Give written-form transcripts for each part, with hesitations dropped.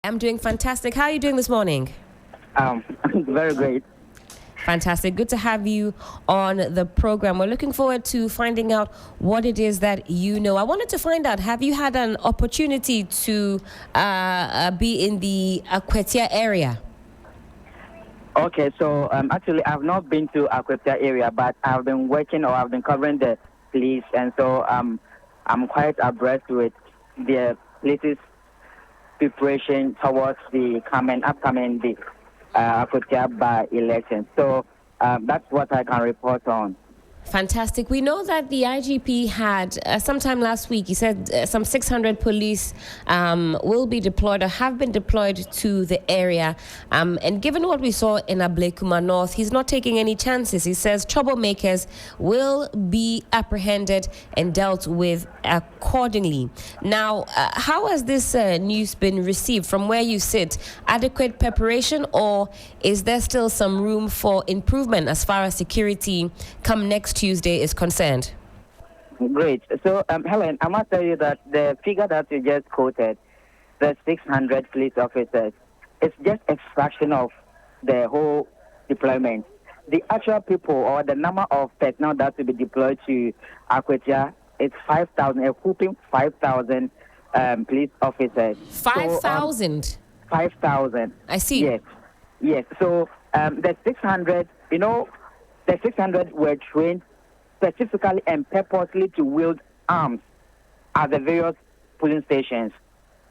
I'm doing fantastic. How are you doing this morning? Um, very great. Fantastic. Good to have you on the program. We're looking forward to finding out what it is that you know. I wanted to find out, have you had an opportunity to be in the Akwatia area? Okay, so actually, I've not been to Akwatia area, but I've been working or I've been covering the police, and so I'm quite abreast with the police's preparation towards the upcoming Akwatia by election. So that's what I can report on. Fantastic. We know that the IGP had sometime last week, he said some 600 police will be deployed or have been deployed to the area. And given what we saw in Ablekuma North, he's not taking any chances. He says troublemakers will be apprehended and dealt with accordingly. Now, how has this news been received from where you sit? Adequate preparation, or is there still some room for improvement as far as security come next Tuesday is concerned? Great. So, Helen, I must tell you that the figure that you just quoted, the 600 police officers, it's just a fraction of the whole deployment. The actual people or the number of personnel that will be deployed to Akwatia is 5,000, a whooping 5,000 police officers. 5,000? 5,000. I see. Yes. So the 600, the 600 were trained specifically and purposely to wield arms at the various polling stations.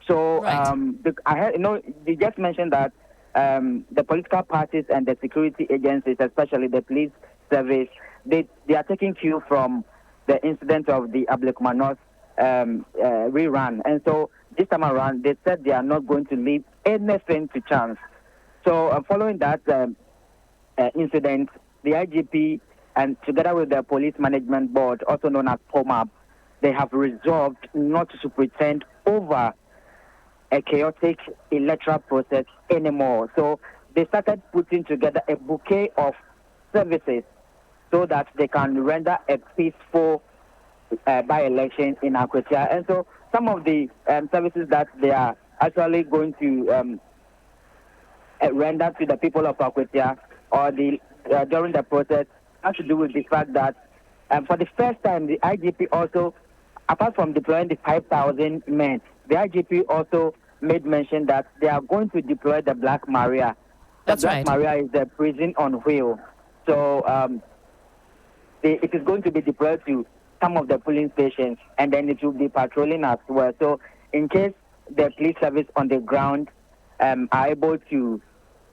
So Right. I heard, you just mentioned that the political parties and the security agencies, especially the police service, they are taking cue from the incident of the Ablekuma North rerun. And so this time around, they said they are not going to leave anything to chance. So following that incident, the IGP and together with the Police Management Board, also known as POMAB, they have resolved not to pretend over a chaotic electoral process anymore. So they started putting together a bouquet of services so that they can render a peaceful by-election in Akwatia. And so some of the services that they are actually going to render to the people of Akwatia or during the process has to do with the fact that for the first time, the IGP also, apart from deploying the 5,000 men, the IGP also made mention that they are going to deploy the Black Maria. That's Black right. Maria is the prison on wheel. So it is going to be deployed to some of the polling stations, and then it will be patrolling as well. So in case the police service on the ground are able to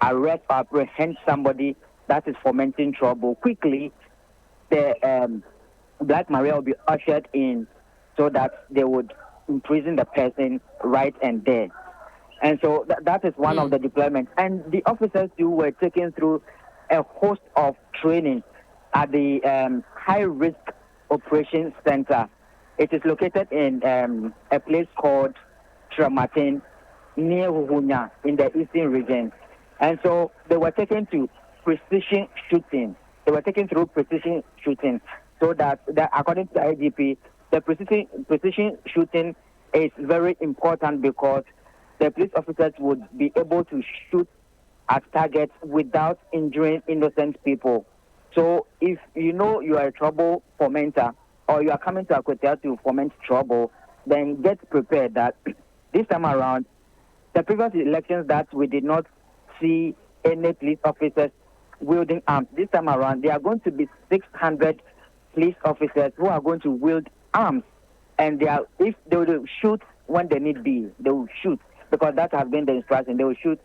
arrest or apprehend somebody that is fomenting trouble quickly, the Black Maria will be ushered in so that they would imprison the person right and there. And so that is one of the deployments. And the officers too were taken through a host of training at the High Risk Operations Center. It is located in a place called Tramatin near Huhunya in the eastern region. And so they were taken to precision shooting. They were taken through precision shooting so that according to the IGP, the precision shooting is very important because the police officers would be able to shoot at targets without injuring innocent people. So if you know you are a trouble fomenter or you are coming to Akwatia to foment trouble, then get prepared that this time around, the previous elections that we did not see any police officers wielding arms. This time around, there are going to be 600 police officers who are going to wield arms. And if they will shoot when they need be, they will shoot because that has been the instruction. They will shoot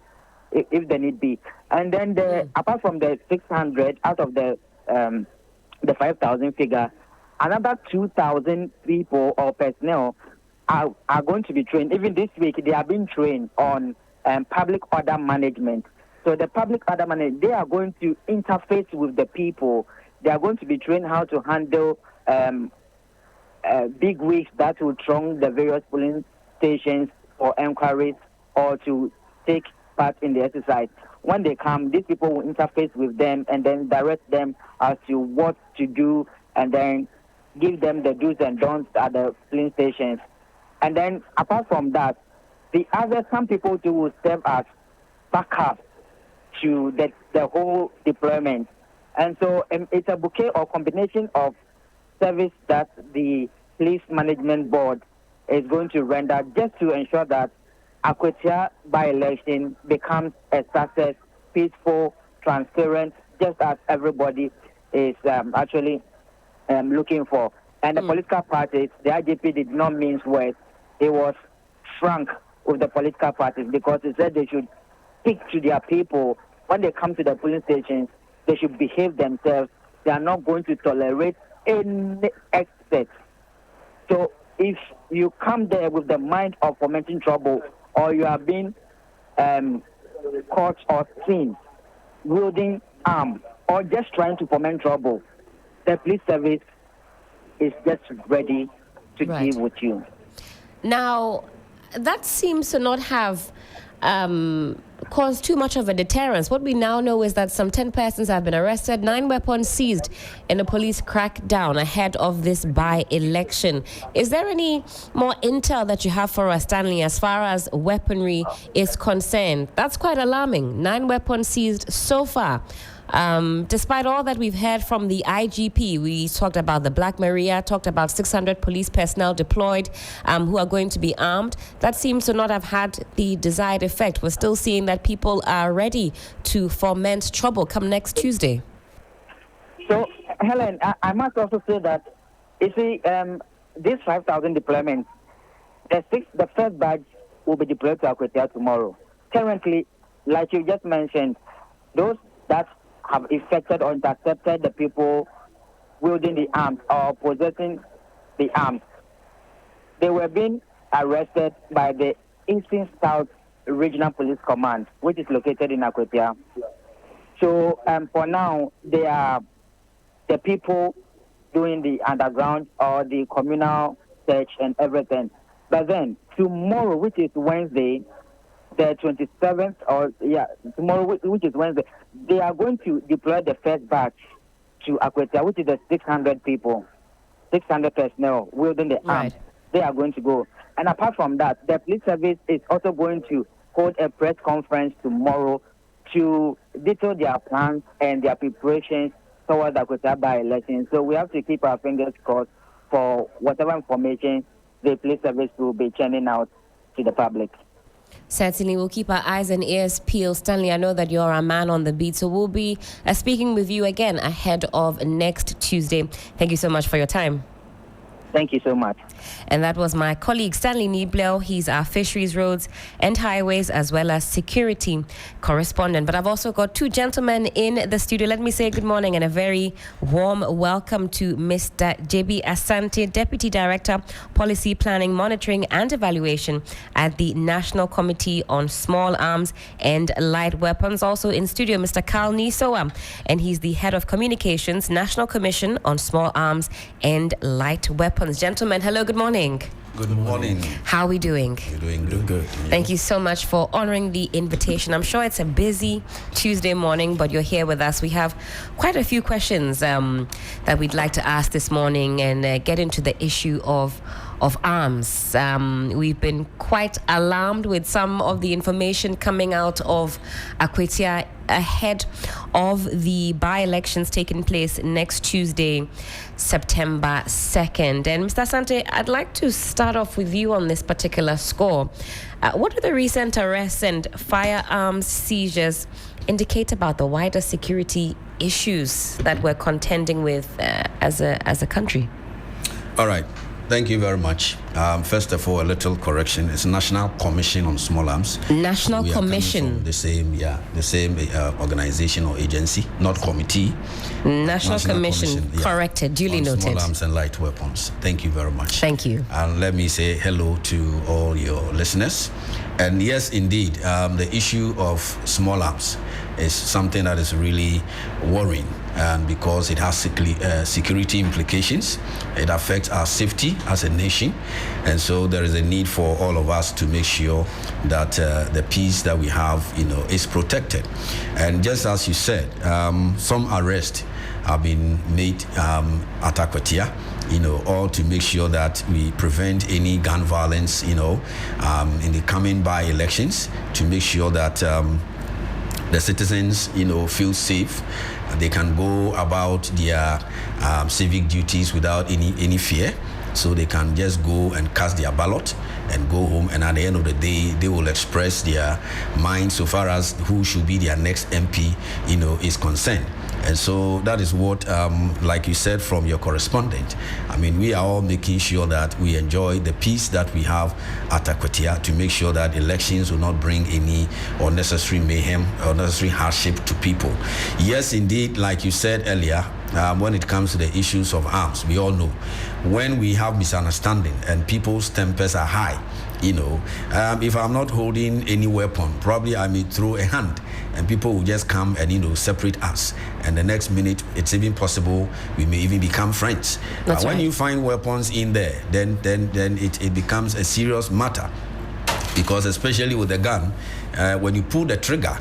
if they need be. And then apart from the 600 out of the 5,000 figure, another 2,000 people or personnel are going to be trained. Even this week, they are being trained on public order management. So the public order management, they are going to interface with the people. They are going to be trained how to handle big wigs that will throng the various polling stations for inquiries or to take part in the exercise. When they come, these people will interface with them and then direct them as to what to do and then give them the do's and don'ts at the polling stations. And then apart from that, the other, some people too will serve as backup to the whole deployment. And so it's a bouquet or combination of service that the Police Management Board is going to render just to ensure that Akwatia by-election becomes a success, peaceful, transparent, just as everybody is actually looking for. And the political parties, the IGP did not mince words. He was frank with the political parties because he said they should speak to their people. When they come to the polling stations, they should behave themselves. They are not going to tolerate any excess. So if you come there with the mind of fomenting trouble, or you have been caught or seen wielding arms, or just trying to foment trouble, the police service is just ready to deal with you. Now, that seems to not have caused too much of a deterrence. What we now know is that some 10 persons have been arrested, 9 weapons seized in a police crackdown ahead of this by-election. Is there any more intel that you have for us, Stanley, as far as weaponry is concerned? That's quite alarming. 9 weapons seized so far. Despite all that we've heard from the IGP, we talked about the Black Maria, talked about 600 police personnel deployed who are going to be armed. That seems to not have had the desired effect. We're still seeing that people are ready to foment trouble come next Tuesday. So, Helen, I must also say that, you see, these 5,000 deployments, the first batch will be deployed to Akwatia tomorrow. Currently, like you just mentioned, those that have affected or intercepted the people wielding the arms or possessing the arms, they were being arrested by the Eastern South Regional Police Command, which is located in Akwatia. So for now, they are the people doing the underground or the communal search and everything. But then tomorrow, which is Wednesday, the 27th, tomorrow, which is Wednesday, they are going to deploy the first batch to Akwatia, which is the 600 people, 600 personnel wielding the arms. They are going to go. And apart from that, the police service is also going to hold a press conference tomorrow to detail their plans and their preparations towards the Akwatia by-election. So we have to keep our fingers crossed for whatever information the police service will be churning out to the public. Certainly, we'll keep our eyes and ears peeled. Stanley, I know that you're a man on the beat, so we'll be speaking with you again ahead of next Tuesday. Thank you so much for your time. Thank you so much. And that was my colleague Stanley Nieblau. He's our fisheries, roads and highways as well as security correspondent. But I've also got 2 gentlemen in the studio. Let me say good morning and a very warm welcome to Mr. JB Asante, Deputy Director, Policy Planning, Monitoring and Evaluation at the National Committee on Small Arms and Light Weapons. Also in studio, Mr. Carl Nisoa, and he's the Head of Communications, National Commission on Small Arms and Light Weapons. Gentlemen, hello, good morning. Good morning. How are we doing? You're doing good. Thank you so much for honoring the invitation. I'm sure it's a busy Tuesday morning, but you're here with us. We have quite a few questions that we'd like to ask this morning and get into the issue of arms. We've been quite alarmed with some of the information coming out of Akwatia ahead of the by-elections taking place next Tuesday, September 2nd. And Mr. Asante, I'd like to start off with you on this particular score. What do the recent arrests and firearms seizures indicate about the wider security issues that we're contending with as a country? All right. Thank you very much. First of all, a little correction. It's National Commission on Small Arms. National Commission. The same organization or agency, not committee. National Commission. Corrected. Duly on noted. Small arms and light weapons. Thank you very much. Thank you. And let me say hello to all your listeners. And yes, indeed, the issue of small arms is something that is really worrying, and because it has security implications, it affects our safety as a nation, and so there is a need for all of us to make sure that the peace that we have, is protected. And just as you said, some arrests have been made at Akwatia. all to make sure that we prevent any gun violence, in the coming by-elections, to make sure that the citizens, feel safe. They can go about their civic duties without any fear. So they can just go and cast their ballot and go home, and at the end of the day, they will express their mind so far as who should be their next MP, is concerned. And so that is what, like you said from your correspondent, we are all making sure that we enjoy the peace that we have at Akwatia, to make sure that elections will not bring any unnecessary mayhem or unnecessary hardship to people. Yes, indeed, like you said earlier, when it comes to the issues of arms, we all know when we have misunderstanding and people's tempers are high, if I'm not holding any weapon, probably I may throw a hand and people will just come and, separate us. And the next minute, it's even possible we may even become friends. That's when right. you find weapons in there, then it becomes a serious matter. Because especially with the gun, when you pull the trigger,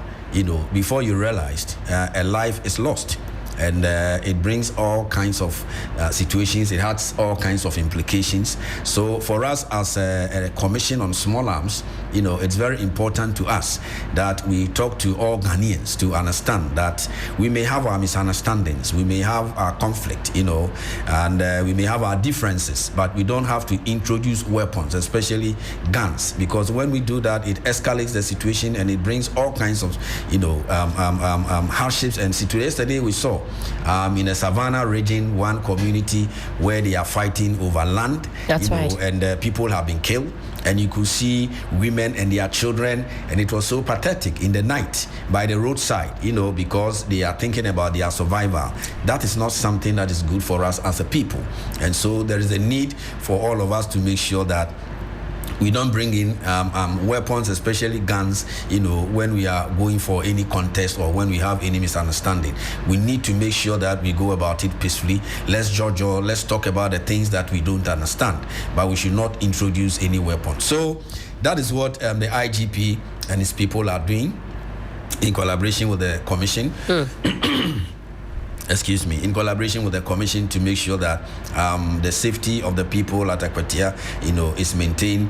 before you realized, a life is lost. And it brings all kinds of situations. It has all kinds of implications. So for us as a commission on small arms, it's very important to us that we talk to all Ghanaians to understand that we may have our misunderstandings, we may have our conflict, and we may have our differences, but we don't have to introduce weapons, especially guns, because when we do that, it escalates the situation and it brings all kinds of, hardships and situations. Yesterday we saw in a savannah region, one community where they are fighting over land. That's right. And people have been killed, and you could see women and their children, and it was so pathetic in the night by the roadside, because they are thinking about their survival. That is not something that is good for us as a people. And so there is a need for all of us to make sure that we don't bring in weapons, especially guns, when we are going for any contest or when we have any misunderstanding. We need to make sure that we go about it peacefully. Let's judge or let's talk about the things that we don't understand, but we should not introduce any weapon. So that is what the IGP and his people are doing in collaboration with the commission. In collaboration with the commission, to make sure that the safety of the people at Akwatia, is maintained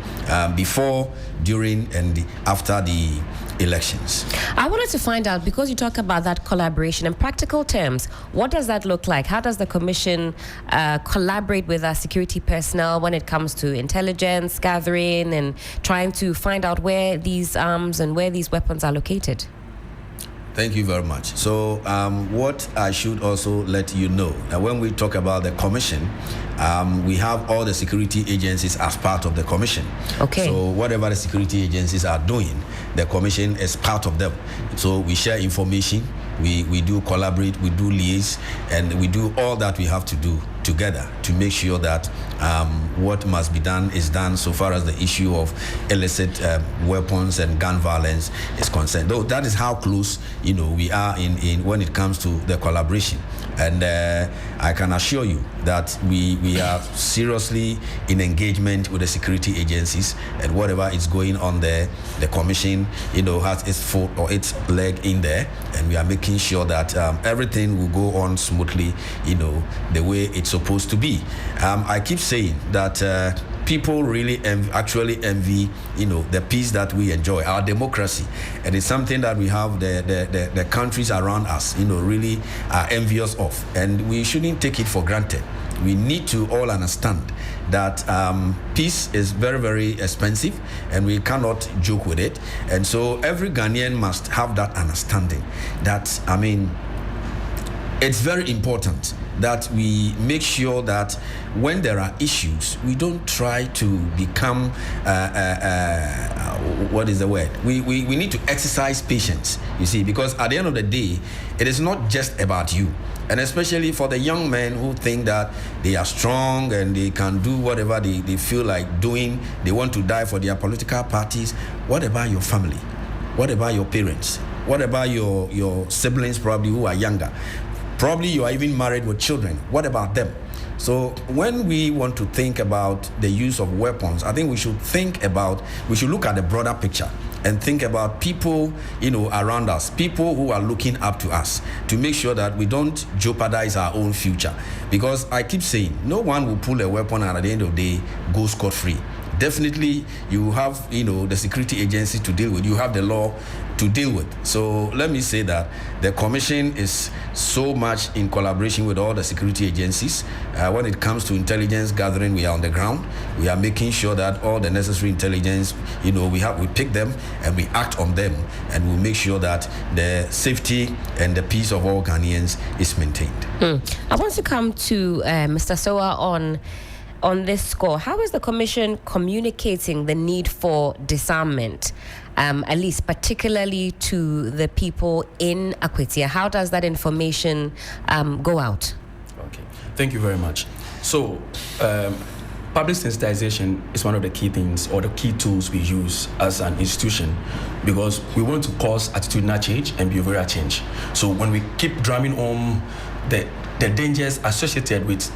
before, during, and after the elections. I wanted to find out, because you talk about that collaboration in practical terms, what does that look like? How does the commission collaborate with our security personnel when it comes to intelligence gathering and trying to find out where these arms and where these weapons are located? Thank you very much. So what I should also let you know, that when we talk about the commission, we have all the security agencies as part of the commission. Okay. So whatever the security agencies are doing, the commission is part of them. So we share information, we do collaborate, we do liaise, and we do all that we have to do together to make sure that what must be done is done so far as the issue of illicit weapons and gun violence is concerned. Though that is how close we are in when it comes to the collaboration. And I can assure you that we are seriously in engagement with the security agencies, and whatever is going on there, the commission has its foot or its leg in there, and we are making sure that everything will go on smoothly, the way it's supposed to be. I keep saying that people really actually envy, the peace that we enjoy, our democracy, and it's something that we have the countries around us, really are envious of, and we shouldn't take it for granted. We need to all understand that peace is very, very expensive, and we cannot joke with it. And so every Ghanaian must have that understanding that, it's very important that we make sure that when there are issues, we don't try to become, what is the word? We need to exercise patience, you see, because at the end of the day, it is not just about you. And especially for the young men who think that they are strong and they can do whatever they feel like doing, they want to die for their political parties. What about your family? What about your parents? What about your siblings probably who are younger? Probably you are even married with children. What about them? So when we want to think about the use of weapons, I think we should look at the broader picture and think about people, around us, people who are looking up to us, to make sure that we don't jeopardize our own future. Because I keep saying, no one will pull a weapon and at the end of the day go scot-free. Definitely, you have, the security agency to deal with. You have the law to deal with. So let me say that the commission is so much in collaboration with all the security agencies. When it comes to intelligence gathering, we are on the ground. We are making sure that all the necessary intelligence, we pick them and we act on them, and we make sure that the safety and the peace of all Ghanaians is maintained. I want to come to Mr. Soa on this score. How is the commission communicating the need for disarmament, at least particularly to the people in Akwatia? How does that information go out? Okay, thank you very much. So, public sensitization is one of the key things or the key tools we use as an institution, because we want to cause attitudinal change and behavioral change. So when we keep drumming home the dangers associated with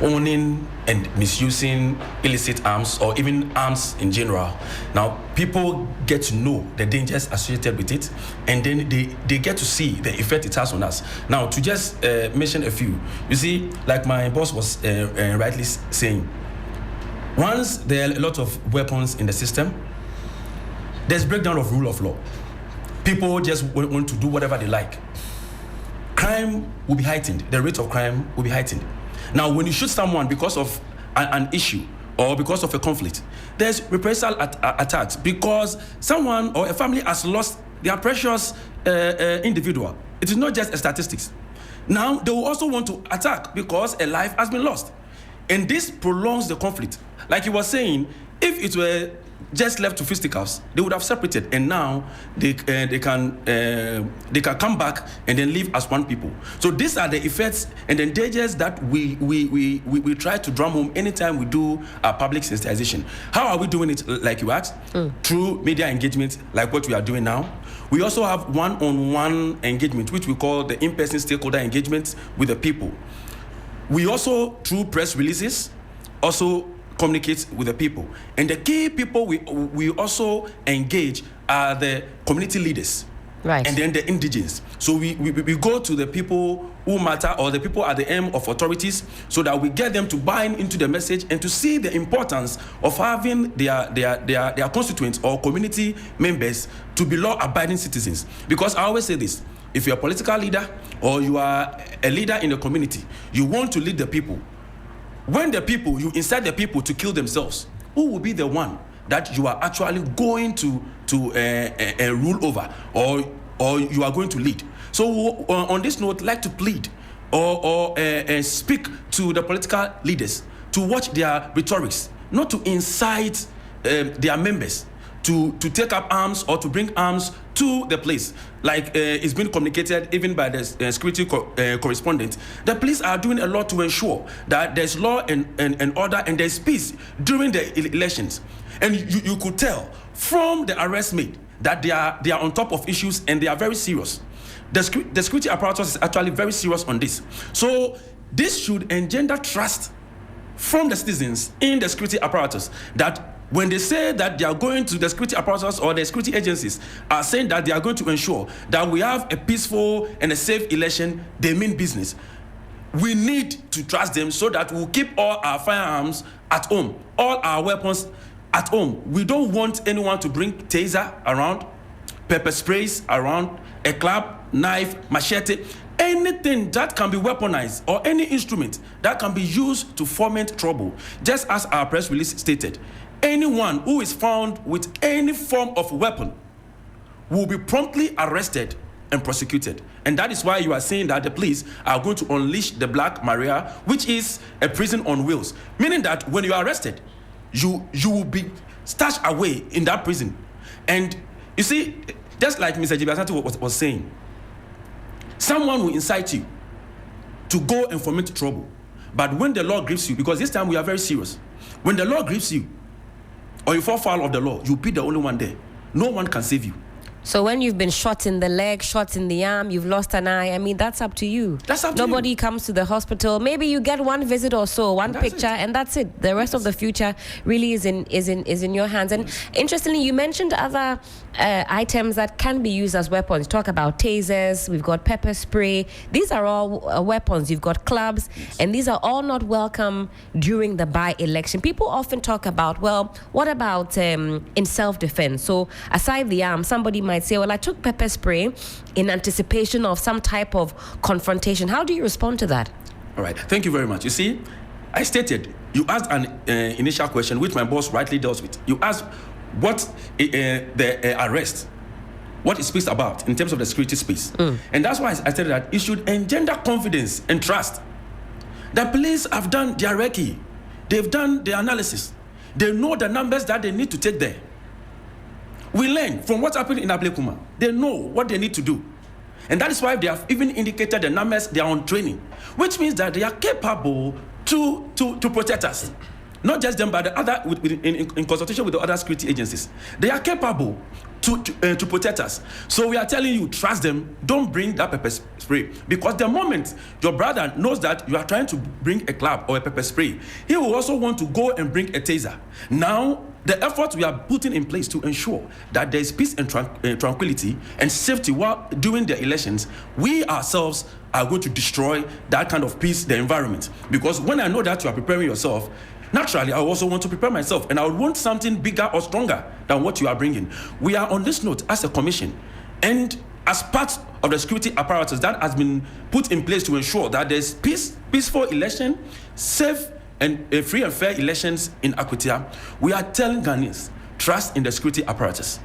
owning and misusing illicit arms, or even arms in general, now people get to know the dangers associated with it, and then they get to see the effect it has on us. Now, to just mention a few, you see, like my boss was rightly saying, once there are a lot of weapons in the system, there's breakdown of rule of law. People just want to do whatever they like. Crime will be heightened. The rate of crime will be heightened. Now, when you shoot someone because of an issue or because of a conflict, there's reprisal attacks because someone or a family has lost their precious individual. It is not just a statistics. Now, they will also want to attack because a life has been lost. And this prolongs the conflict. Like he was saying, if it were just left to fisticuffs, they would have separated, and now they can come back and then live as one people. So these are the effects and the dangers that we try to drum home anytime we do our public sensitization. How are we doing it, like you asked? Through media engagement, like what we are doing now. We also have one-on-one engagement, which we call the in-person stakeholder engagement with the people. We also, through press releases, also communicate with the people. And the key people we also engage are the community leaders. Right. And then the indigenous. So we go to the people who matter, or the people at the end of authorities, so that we get them to buy into the message and to see the importance of having their constituents or community members to be law-abiding citizens. Because I always say this, if you're a political leader or you are a leader in a community, you want to lead the people. When you incite the people to kill themselves, who will be the one that you are actually going to rule over, or you are going to lead? So on this note, I'd like to plead or speak to the political leaders to watch their rhetorics, not to incite their members to take up arms or to bring arms to the place. Like it's been communicated even by the security correspondent. The police are doing a lot to ensure that there's law and order and there's peace during the elections. And you could tell from the arrest made that they are on top of issues and they are very serious. The security apparatus is actually very serious on this. So this should engender trust from the citizens in the security apparatus, that when they say that they are going to the security apparatus or the security agencies are saying that they are going to ensure that we have a peaceful and a safe election, they mean business. We need to trust them so that we'll keep all our firearms at home, all our weapons at home. We don't want anyone to bring taser around, pepper sprays around, a club, knife, machete, anything that can be weaponized, or any instrument that can be used to foment trouble. Just as our press release stated, anyone who is found with any form of weapon will be promptly arrested and prosecuted. And that is why you are saying that the police are going to unleash the Black Maria, which is a prison on wheels. Meaning that when you are arrested, you will be stashed away in that prison. And you see, just like Mr. Jibiasati was saying, someone will incite you to go and foment trouble. But when the law grips you, because this time we are very serious, when the law grips you, or you fall foul of the law, you'll be the only one there. No one can save you. So when you've been shot in the leg, shot in the arm, you've lost an eye, I mean, that's up to you. That's up to Nobody you. comes to the hospital. Maybe you get one visit or so, one picture, and that's it. The rest of the future really is in your hands. And interestingly, you mentioned other items that can be used as weapons. Talk about tasers, we've got pepper spray. These are all weapons. You've got clubs, and these are all not welcome during the by-election. People often talk about, well, what about in self-defense? So aside the arm, somebody might say, well, I took pepper spray in anticipation of some type of confrontation. How do you respond to that? All right, thank you very much. You see, I stated, you asked an initial question, which my boss rightly deals with. You asked what the arrest, what it speaks about in terms of the security space. And that's why I said that it should engender confidence and trust. The police have done their recce. They've done their analysis. They know the numbers that they need to take there. We learn from what happened in Ablekuma. They know what they need to do. And that is why they have even indicated the numbers they are on training, which means that they are capable to protect us. Not just them, but the other, in consultation with the other security agencies. They are capable to protect us. So we are telling you, trust them. Don't bring that pepper spray. Because the moment your brother knows that you are trying to bring a club or a pepper spray, he will also want to go and bring a taser. Now, the effort we are putting in place to ensure that there is peace and tranquility and safety while during the elections, we ourselves are going to destroy that kind of peace, the environment. Because when I know that you are preparing yourself, naturally, I also want to prepare myself, and I would want something bigger or stronger than what you are bringing. We are on this note as a commission, and as part of the security apparatus that has been put in place to ensure that there's peaceful election, safe and free and fair elections in Akwatia, we are telling Ghanaians, trust in the security apparatus.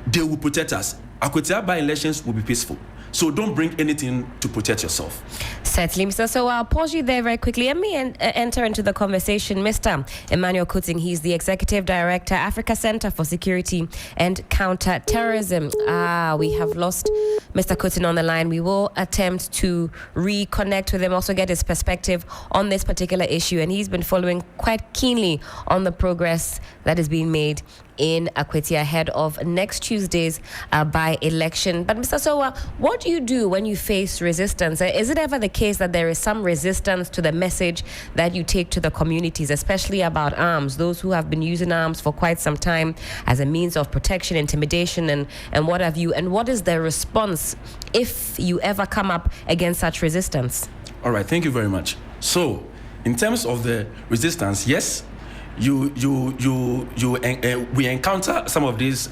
They will protect us. Akwatia by-elections will be peaceful. So don't bring anything to protect yourself. Certainly, Mr. So I'll pause you there very quickly. Let me enter into the conversation. Mr. Emmanuel Kuting, he's the Executive Director, Africa Center for Security and Counter-Terrorism. We have lost Mr. Kuting on the line. We will attempt to reconnect with him, also get his perspective on this particular issue. And he's been following quite keenly on the progress that is being made in Akwatia ahead of next Tuesday's by-election. But Mr. Sowa, what do you do when you face resistance? Is it ever the case that there is some resistance to the message that you take to the communities, especially about arms, those who have been using arms for quite some time as a means of protection, intimidation, and what have you? And what is the response if you ever come up against such resistance? All right, thank you very much. So, in terms of the resistance, yes, we encounter some of these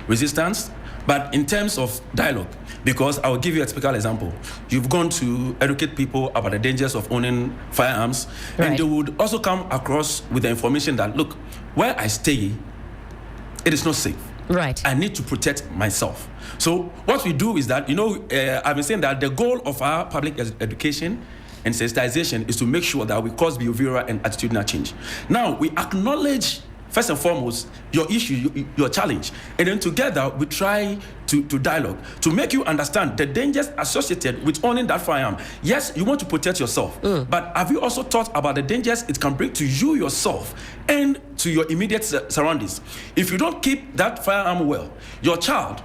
resistance, but in terms of dialogue, because I will give you a typical example. You've gone to educate people about the dangers of owning firearms, right. And they would also come across with the information that, look, where I stay, it is not safe. Right. I need to protect myself. So what we do is that, I've been saying that the goal of our public education and sensitization is to make sure that we cause behavioral and attitudinal change. Now, we acknowledge, first and foremost, your issue, your challenge, and then together we try to dialogue to make you understand the dangers associated with owning that firearm. Yes, you want to protect yourself, but have you also thought about the dangers it can bring to you yourself and to your immediate surroundings? If you don't keep that firearm well, your child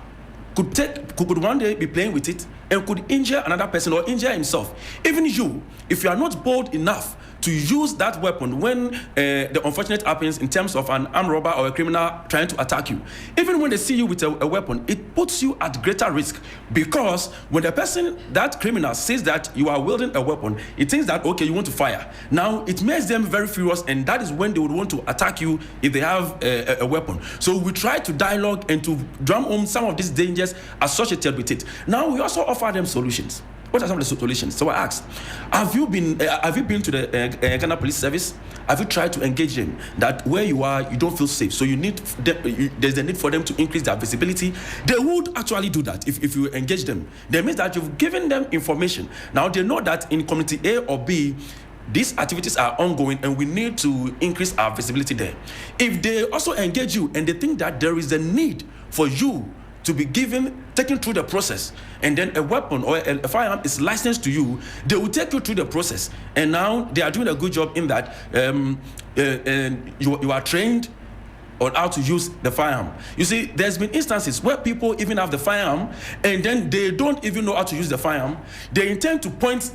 could one day be playing with it and could injure another person or injure himself. Even you, if you are not bold enough to use that weapon when the unfortunate happens in terms of an armed robber or a criminal trying to attack you, even when they see you with a weapon, it puts you at greater risk, because when the person, that criminal, says that you are wielding a weapon, it thinks that, okay, you want to fire. Now, it makes them very furious, and that is when they would want to attack you if they have a weapon. So we try to dialogue and to drum home some of these dangers associated with it. Now, we also offer them solutions. What are some of the solutions? So I asked, have you been to the Ghana Police Service? Have you tried to engage them that where you are, you don't feel safe? So there's a need for them to increase their visibility. They would actually do that if you engage them. That means that you've given them information. Now they know that in community A or B, these activities are ongoing and we need to increase our visibility there. If they also engage you and they think that there is a need for you to be taken through the process, and then a weapon or a firearm is licensed to you, they will take you through the process. And now they are doing a good job in that you are trained on how to use the firearm. You see, there's been instances where people even have the firearm and then they don't even know how to use the firearm. They intend to point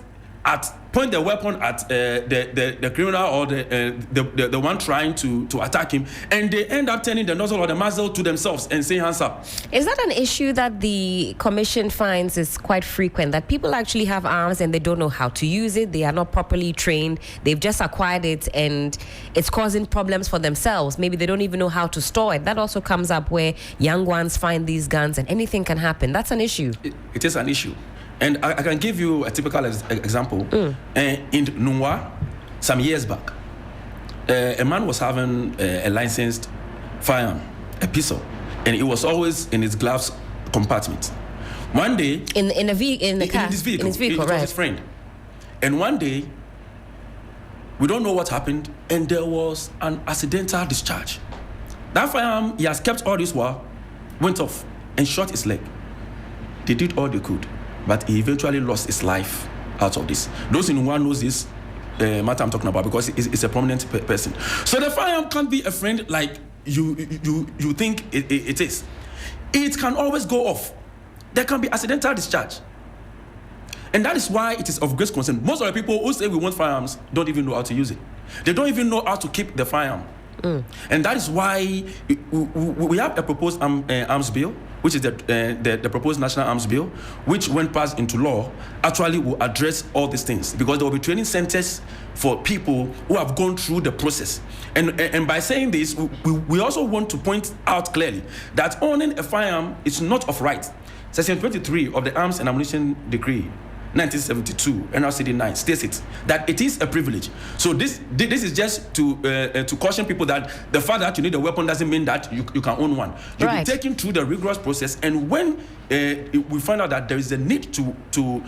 the weapon at the criminal or the one trying to attack him, and they end up turning the nozzle or the muzzle to themselves and saying hands up. Is that an issue that the commission finds is quite frequent, that people actually have arms and they don't know how to use it, they are not properly trained, they've just acquired it and it's causing problems for themselves? Maybe they don't even know how to store it. That also comes up where young ones find these guns and anything can happen. That's an issue. It is an issue. And I can give you a typical example. In Nungwa, some years back, a man was having a licensed firearm, a pistol, and it was always in his gloves compartment. One day, in his vehicle, it right? Was his friend. And one day, we don't know what happened, and there was an accidental discharge. That firearm he has kept all this while went off and shot his leg. They did all they could, but he eventually lost his life out of this. Those in one knows this matter I'm talking about because it's a prominent person. So the firearm can't be a friend like you think it is. It can always go off. There can be accidental discharge. And that is why it is of great concern. Most of the people who say we want firearms don't even know how to use it. They don't even know how to keep the firearm. And that is why we have a proposed arms bill, which is the proposed national arms bill, which when passed into law, actually will address all these things, because there will be training centers for people who have gone through the process. And by saying this, we also want to point out clearly that owning a firearm is not of right. Section 23 of the Arms and Ammunition Decree 1972, NRCD 9, states it, that it is a privilege. So this is just to caution people that the fact that you need a weapon doesn't mean that you can own one. You'll be taken through the rigorous process, and when we find out that there is a need to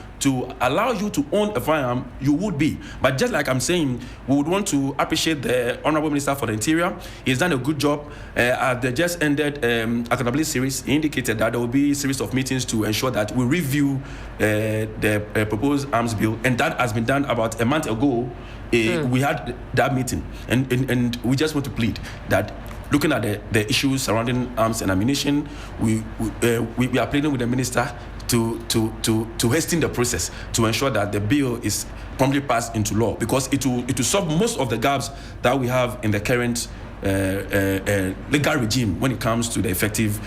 allow you to own a firearm, you would be. But just like I'm saying, we would want to appreciate the Honorable Minister for the Interior. He's done a good job. At the just ended accountability series, he indicated that there will be a series of meetings to ensure that we review the proposed arms bill, and that has been done about a month ago. We had that meeting, and we just want to plead that, looking at the issues surrounding arms and ammunition, we are pleading with the minister to hasten the process to ensure that the bill is promptly passed into law, because it will solve most of the gaps that we have in the current legal regime when it comes to the effective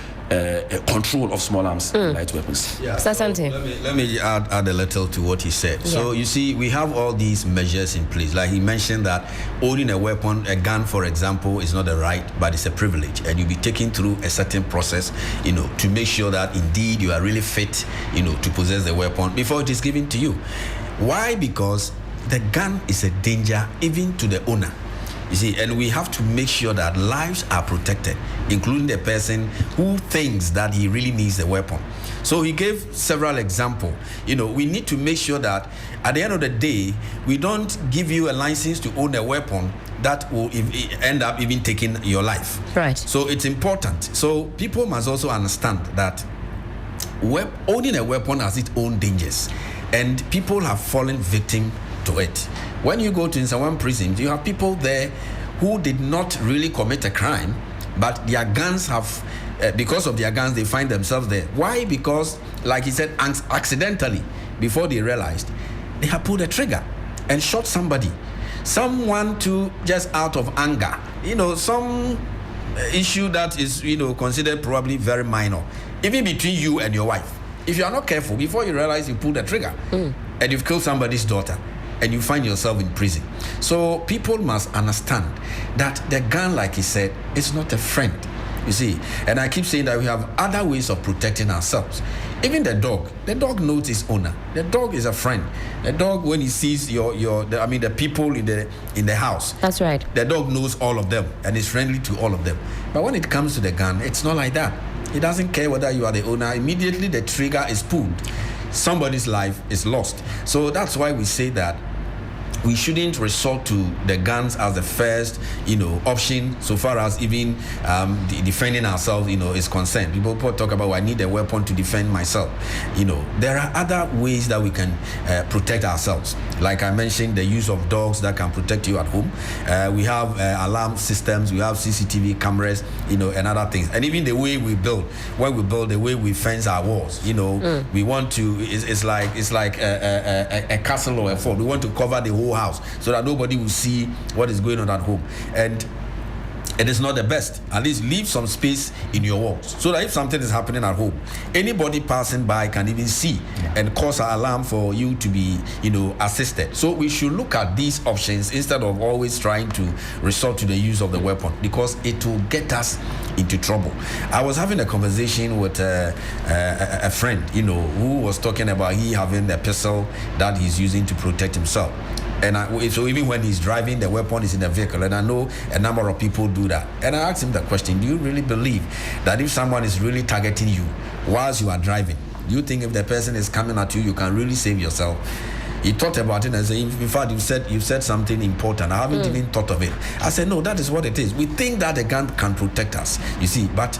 control of small arms and light weapons. Yeah. So let me add a little to what he said. Yeah. So you see, we have all these measures in place. Like he mentioned that owning a weapon, a gun, for example, is not a right, but it's a privilege, and you'll be taken through a certain process, to make sure that indeed you are really fit, to possess the weapon before it is given to you. Why? Because the gun is a danger even to the owner. You see, and we have to make sure that lives are protected, including the person who thinks that he really needs the weapon. So he gave several examples. We need to make sure that at the end of the day, we don't give you a license to own a weapon that will end up even taking your life. Right. So it's important. So people must also understand that owning a weapon has its own dangers, and people have fallen victim to it. When you go to Nsawan prison, you have people there who did not really commit a crime, but their guns have, because of their guns, they find themselves there. Why? Because, like he said, accidentally, before they realized, they have pulled a trigger and shot somebody. Someone too, just out of anger. Some issue that is, considered probably very minor, even between you and your wife. If you are not careful, before you realize you pulled a trigger and you've killed somebody's daughter, and you find yourself in prison. So people must understand that the gun, like he said, is not a friend. You see, and I keep saying that we have other ways of protecting ourselves. Even the dog knows its owner. The dog is a friend. The dog, when he sees the people in the house. That's right. The dog knows all of them and is friendly to all of them. But when it comes to the gun, it's not like that. It doesn't care whether you are the owner. Immediately the trigger is pulled, somebody's life is lost. So that's why we say that we shouldn't resort to the guns as the first, option so far as even defending ourselves, is concerned. People talk about, I need a weapon to defend myself. There are other ways that we can protect ourselves. Like I mentioned, the use of dogs that can protect you at home. We have alarm systems, we have CCTV cameras, and other things. And even the way we build, the way we fence our walls, we want to, it's like a castle or a fort. We want to cover the whole house so that nobody will see what is going on at home. And it is not the best. At least leave some space in your walls so that if something is happening at home, anybody passing by can even see and cause an alarm for you to be, assisted. So we should look at these options instead of always trying to resort to the use of the weapon, because it will get us into trouble. I was having a conversation with a friend, who was talking about he having a pistol that he's using to protect himself. And so even when he's driving, the weapon is in the vehicle. And I know a number of people do that. And I asked him the question, do you really believe that if someone is really targeting you whilst you are driving, do you think if the person is coming at you, you can really save yourself? He thought about it and said, in fact, you said something important. I haven't even thought of it. I said, no, that is what it is. We think that a gun can protect us, you see, but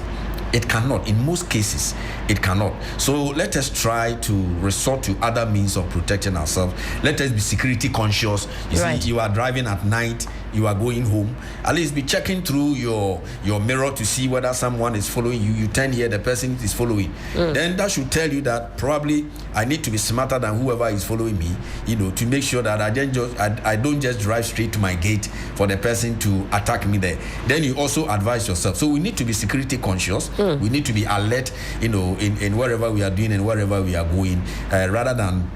it cannot. In most cases, it cannot. So let us try to resort to other means of protecting ourselves. Let us be security conscious. You see, you are driving at night, you are going home. At least be checking through your mirror to see whether someone is following you. You turn here, the person is following. Then that should tell you that probably I need to be smarter than whoever is following me, to make sure that I don't just drive straight to my gate for the person to attack me there. Then you also advise yourself. So we need to be security conscious. We need to be alert, in wherever we are doing and wherever we are going, rather than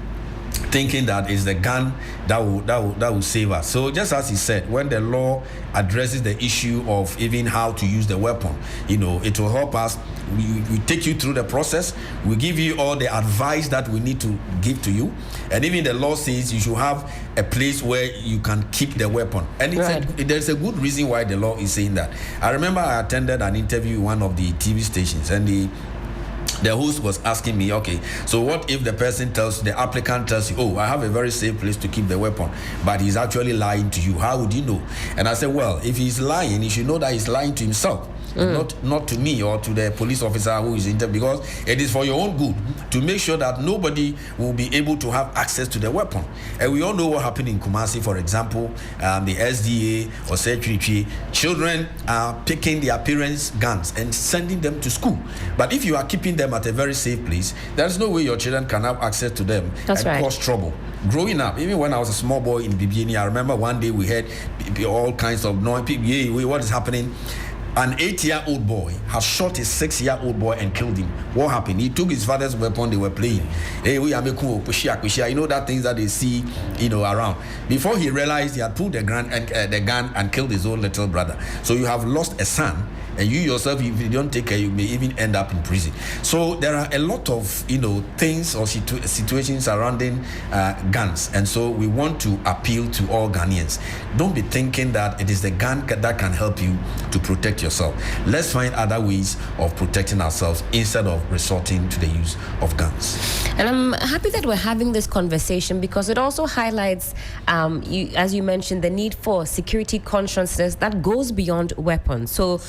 thinking that it's the gun that will save us. So just as he said, when the law addresses the issue of even how to use the weapon, it will help us. We take you through the process. We give you all the advice that we need to give to you. And even the law says you should have a place where you can keep the weapon. And there's a good reason why the law is saying that. I remember I attended an interview in one of the TV stations, and the host was asking me, okay, so what if the applicant tells you, oh, I have a very safe place to keep the weapon, but he's actually lying to you? How would you know? And I said, well, if he's lying, he should know that he's lying to himself. Not to me or to the police officer who is interviewed, because it is for your own good to make sure that nobody will be able to have access to the weapon. And we all know what happened in Kumasi, for example, the SDA or Secretary. Children are picking their parents' guns and sending them to school. But if you are keeping them at a very safe place, there's no way your children can have access to them cause trouble. Growing up, even when I was a small boy in Bibiani, I remember one day we heard all kinds of noise. What is happening? An 8-year-old boy has shot a 6-year-old boy and killed him. What happened? He took his father's weapon. They were playing. Hey, we are making that things that they see, around. Before he realized he had pulled the gun and killed his own little brother. So you have lost a son. And you yourself, if you don't take care, you may even end up in prison. So there are a lot of, things or situations surrounding guns. And so we want to appeal to all Ghanaians. Don't be thinking that it is the gun that can help you to protect yourself. Let's find other ways of protecting ourselves instead of resorting to the use of guns. And I'm happy that we're having this conversation, because it also highlights, as you mentioned, the need for security consciousness that goes beyond weapons. So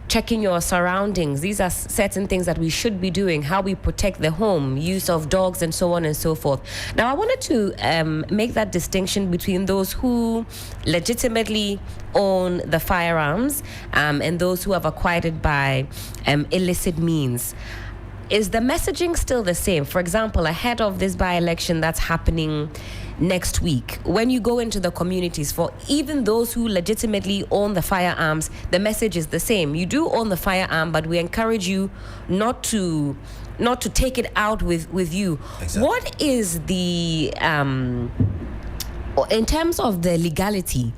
checking your surroundings. These are certain things that we should be doing, how we protect the home, use of dogs, and so on and so forth. Now, I wanted to make that distinction between those who legitimately own the firearms and those who have acquired it by illicit means. Is the messaging still the same? For example, ahead of this by-election that's happening next week, when you go into the communities, for even those who legitimately own the firearms, the message is the same. You do own the firearm, but we encourage you not to take it out with you. Exactly. What is the in terms of the legality,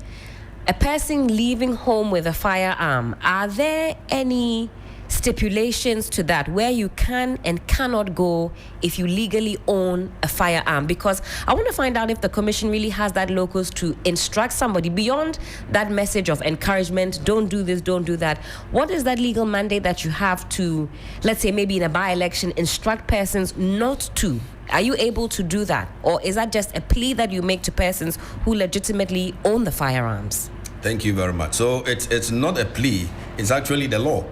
a person leaving home with a firearm, are there any stipulations to that where you can and cannot go if you legally own a firearm? Because I want to find out if the commission really has that locus to instruct somebody beyond that message of encouragement, don't do this, don't do that. What is that legal mandate that you have to, let's say maybe in a by-election, instruct persons not to? Are you able to do that? Or is that just a plea that you make to persons who legitimately own the firearms? Thank you very much. So it's not a plea, it's actually the law.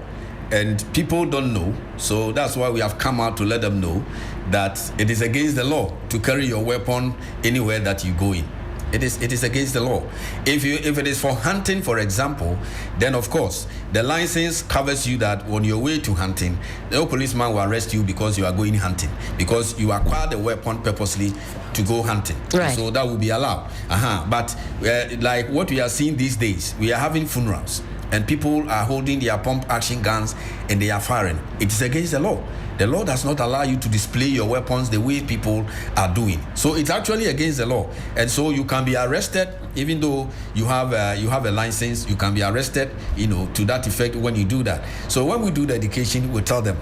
And people don't know, so that's why we have come out to let them know that it is against the law to carry your weapon anywhere that you go in. It is against the law. If it is for hunting, for example, then of course the license covers you that on your way to hunting, no policeman will arrest you because you are going hunting, because you acquired the weapon purposely to go hunting. Right. So that will be allowed. But like what we are seeing these days, we are having funerals and people are holding their pump action guns and they are firing. It is against the law. The law does not allow you to display your weapons the way people are doing. So it's actually against the law. And so you can be arrested, even though you have a license, you can be arrested, to that effect when you do that. So when we do the education, we tell them,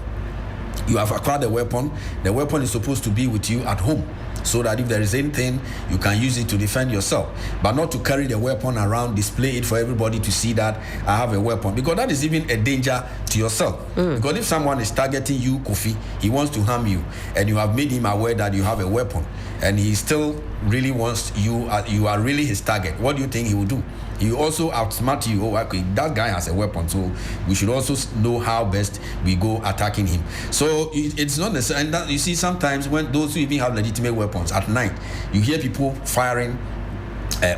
you have acquired a weapon. The weapon is supposed to be with you at home, so that if there is anything, you can use it to defend yourself, but not to carry the weapon around, display it for everybody to see that I have a weapon, because that is even a danger to yourself. Because if someone is targeting you, Kofi, he wants to harm you, and you have made him aware that you have a weapon, and he still really wants you, you are really his target, what do you think he will do? He will also outsmart you. Oh, okay, that guy has a weapon, so we should also know how best we go attacking him. So it's not necessary. And that, you see, sometimes when those who even have legitimate weapons at night, you hear people firing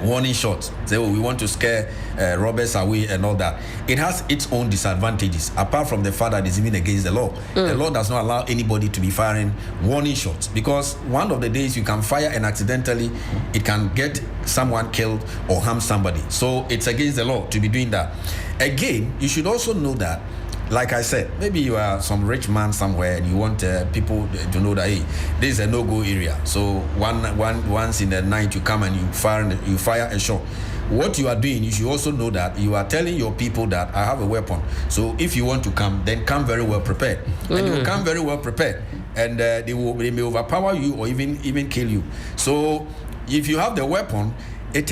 warning shots. Say, oh, we want to scare robbers away and all that. It has its own disadvantages, apart from the fact that it's even against the law. The law does not allow anybody to be firing warning shots, because one of the days you can fire and accidentally it can get someone killed or harm somebody. So it's against the law to be doing that. Again, you should also know that, like I said, maybe you are some rich man somewhere and you want people to know that, hey, this is a no-go area. So once in the night you come and you fire a shot. What you are doing, you should also know that you are telling your people that I have a weapon. So if you want to come, then come very well prepared. And you will come very well prepared. And they may overpower you or even kill you. So if you have the weapon, it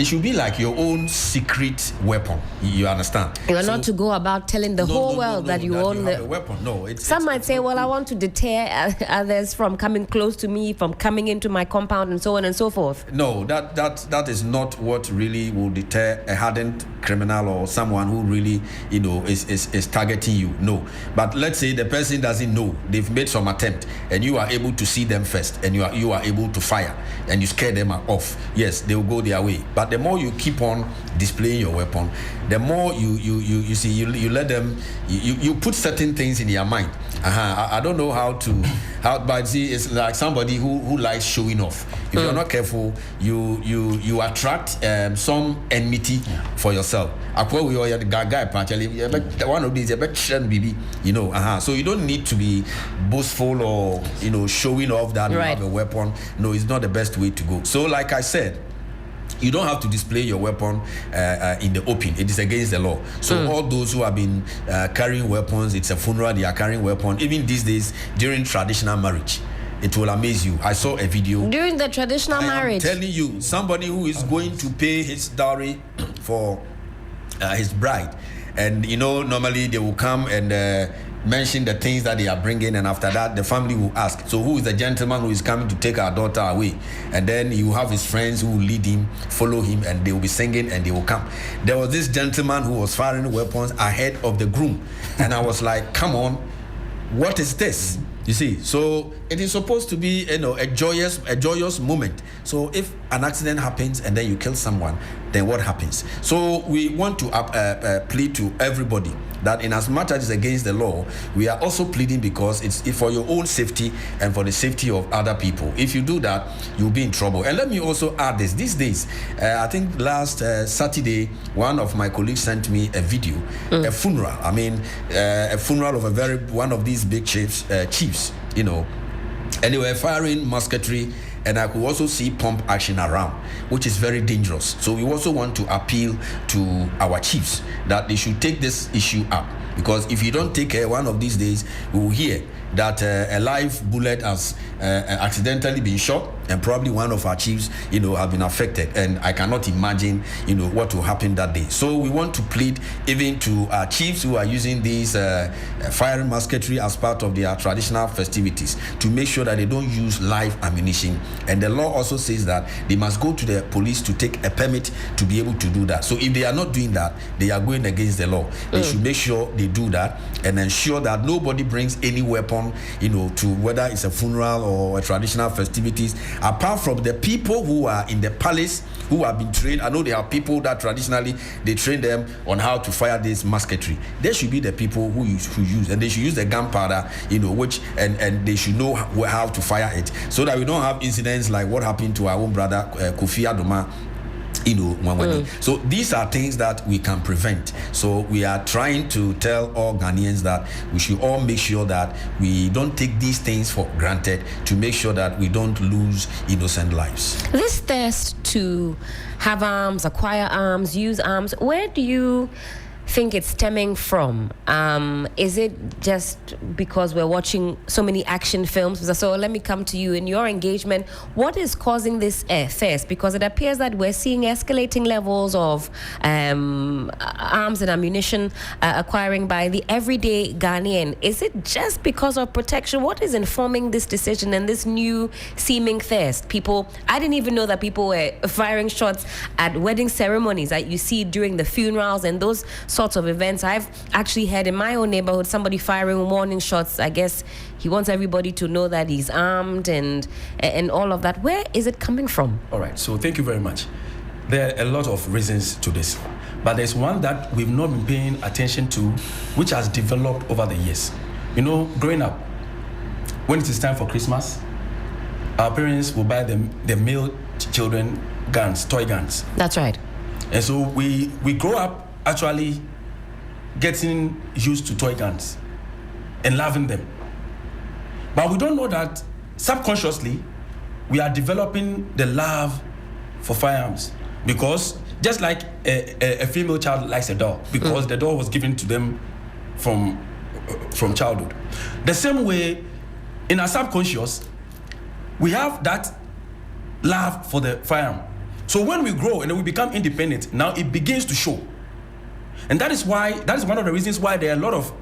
should be like your own secret weapon. You understand? You are not to go about telling the whole world that you own the weapon. No, some might say, well, I want to deter others from coming close to me, from coming into my compound, and so on and so forth. No, that is not what really will deter a hardened criminal or someone who really, is targeting you. No, but let's say the person doesn't know, they've made some attempt, and you are able to see them first, and you are able to fire, and you scare them off. Yes, they will go their way. But the more you keep on displaying your weapon, the more you see, you let them, you put certain things in their mind. I don't know but see, it's like somebody who likes showing off. If you're not careful, you attract some enmity for yourself. One of these, so you don't need to be boastful or showing off that you have a weapon. No, it's not the best way to go. So like I said, you don't have to display your weapon in the open. It is against the law. So all those who have been carrying weapons, it's a funeral, they are carrying weapons. Even these days, during traditional marriage, it will amaze you. I saw a video. During the traditional marriage? I'm telling you, somebody who is going to pay his dowry for his bride. And, normally they will come and mention the things that they are bringing, and after that the family will ask, so who is the gentleman who is coming to take our daughter away? And then you have his friends who will lead him, follow him, and they will be singing and they will come. There was this gentleman who was firing weapons ahead of the groom, and I was like, come on, what is this? You see, so it is supposed to be a joyous moment. So if an accident happens and then you kill someone, then what happens? So we want to plead to everybody that in as much as it's against the law, we are also pleading because it's for your own safety and for the safety of other people. If you do that, you'll be in trouble. And let me also add this. These days, I think last Saturday, one of my colleagues sent me a video, a funeral. I mean, a funeral of one of these big chiefs, and they were firing musketry, and I could also see pump action around, which is very dangerous. So we also want to appeal to our chiefs that they should take this issue up Because if you don't take care, one of these days we will hear that a live bullet has accidentally been shot, and probably one of our chiefs, have been affected. And I cannot imagine, what will happen that day. So we want to plead even to our chiefs who are using these firing musketry as part of their traditional festivities to make sure that they don't use live ammunition. And the law also says that they must go to the police to take a permit to be able to do that. So if they are not doing that, they are going against the law. They should make sure they do that and ensure that nobody brings any weapon, to whether it's a funeral or a traditional festivities, apart from the people who are in the palace who have been trained. I know there are people that traditionally they train them on how to fire this musketry. They should be the people who use, and they should use the gunpowder, which and they should know how to fire it, so that we don't have incidents like what happened to our own brother Kofi Adoma. So these are things that we can prevent. So we are trying to tell all Ghanaians that we should all make sure that we don't take these things for granted, to make sure that we don't lose innocent lives. This thirst to have arms, acquire arms, use arms, where do you think it's stemming from? Is it just because we're watching so many action films? So let me come to you in your engagement. What is causing this thirst? Because it appears that we're seeing escalating levels of arms and ammunition acquiring by the everyday Ghanaian. Is it just because of protection? What is informing this decision and this new seeming thirst? I didn't even know that people were firing shots at wedding ceremonies that you see during the funerals and those sorts of events. I've actually heard in my own neighborhood somebody firing warning shots. I guess he wants everybody to know that he's armed and all of that. Where is it coming from? All right, so thank you very much. There are a lot of reasons to this, but there's one that we've not been paying attention to, which has developed over the years. Growing up, when it is time for Christmas, our parents will buy the male children guns, toy guns. That's right. And so we grow up actually getting used to toy guns and loving them. But we don't know that subconsciously we are developing the love for firearms, because just like a female child likes a doll, because the doll was given to them from childhood. The same way, in our subconscious, we have that love for the firearm. So when we grow and then we become independent, now it begins to show. And that is one of the reasons why there are a lot of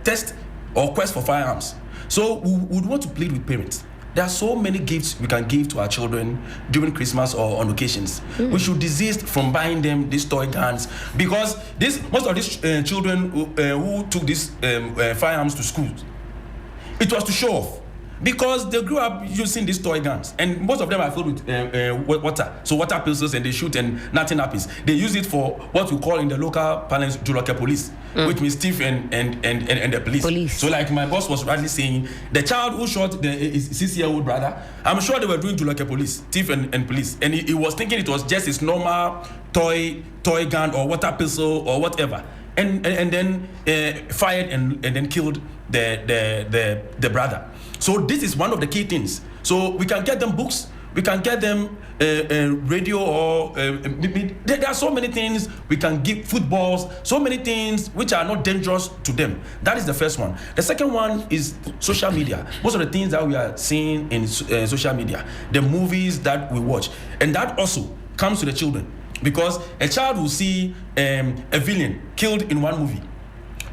tests or quests for firearms. So we would want to plead with parents. There are so many gifts we can give to our children during Christmas or on occasions. We should desist from buying them these toy guns, because most of these children who took these firearms to school, it was to show off. Because they grew up using these toy guns, and most of them are filled with water. So water pistols, and they shoot and nothing happens. They use it for what we call in the local parlance Juloke police, which means thief and the police. So like my boss was rightly saying, the child who shot his 6-year-old brother, I'm sure they were doing Juloke police, thief and police. And he was thinking it was just his normal toy gun or water pistol or whatever. And then fired and then killed the brother. So this is one of the key things. So we can get them books, we can get them radio, or there are so many things we can give, footballs, so many things which are not dangerous to them. That is the first one. The second one is social media. Most of the things that we are seeing in social media, the movies that we watch, and that also comes to the children, because a child will see a villain killed in one movie.